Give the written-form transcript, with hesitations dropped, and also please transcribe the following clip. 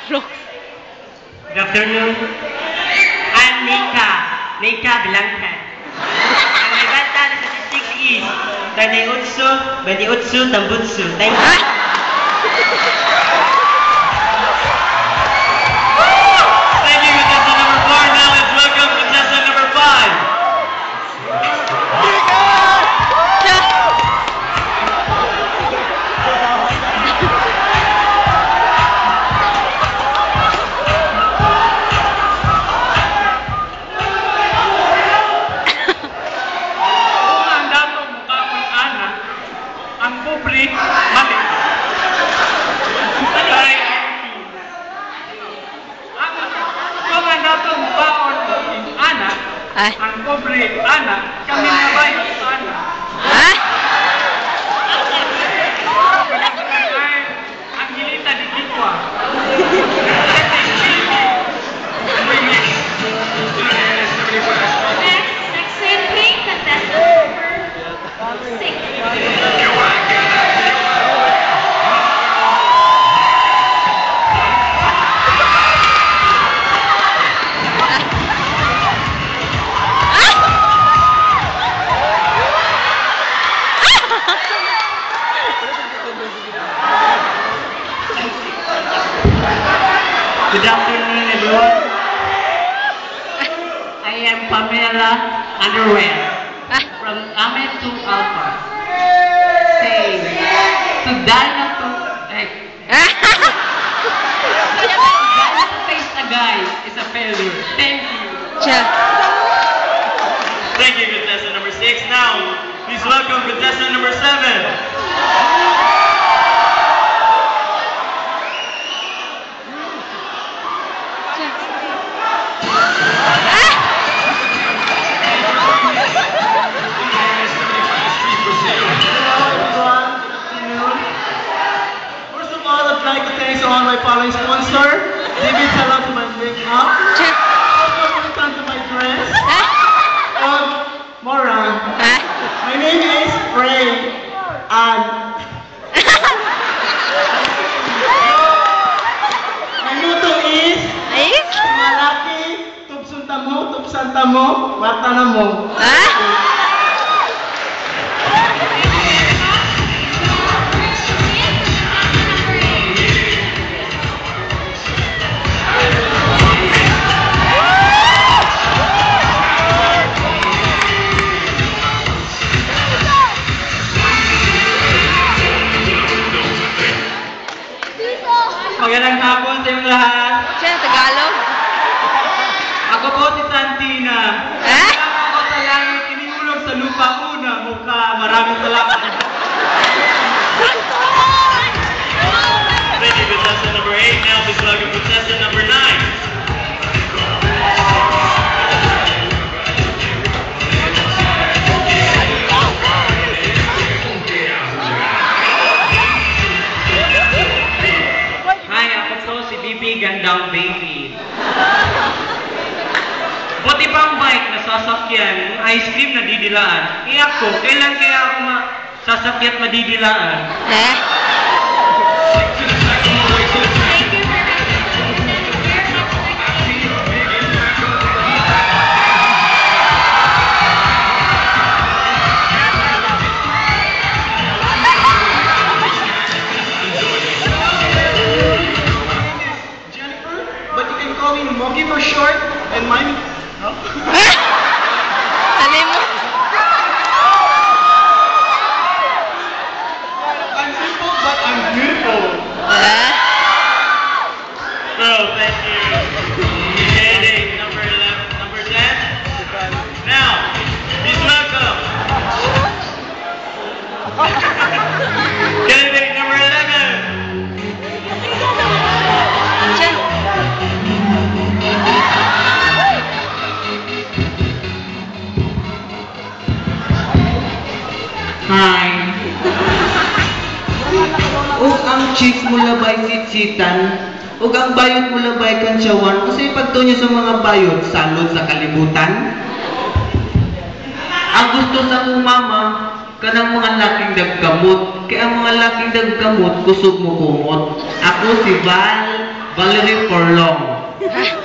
Good afternoon. I'm Nika Blanca. Ang may banta na statistics is 28 tambutsu. Thank you. Thank you, contestant number 4. Now let's welcome contestant number 5. Ang pobre anak, kami mabayad sa anak. Ang hilita di Kikwa. Next entry, contestant number 6. Good afternoon, everyone. I am Pamela Underwear from Amet to Alpha. Say, to die not to face a guy is a failure. Thank you. Thank you, contestant number 6. Now, please welcome contestant number 7. On my following sponsor, David Salam to my makeup, also to my dress, Moran. My name is Ray, and my motto is malaki, tubsanta mo, mata na mo. Magandang hapon sa inyong lahat. Tagalog? Ako po si Santina. Kasama ako sa langit, tinihulog sa lupa, una mukha. Maraming salamat. Thank you, contestant number 8. Now, please welcome contestant number 9. Gandang baby. Buti pa ang bike na sasakyan, yung ice cream na didilaan. Ako, kailan kaya ako sasakyan madidilaan? Monkey for short, and mine. No? I'm simple, but I'm beautiful. Well, thank you. Candidate number 11, number 10. Now, please welcome. Candidate number 11. Hi. Ug ang chick mo labay sitsitan, ug ang bayot mo labay kansyawan, kasi pagtunyo sa mga bayot, salod sa kalibutan. Ang gusto sa kong mama, kanang mga laking dagkamot, kaya ang mga laking dagkamot, kusog mo kumot. Ako si Val Valerie Forlong.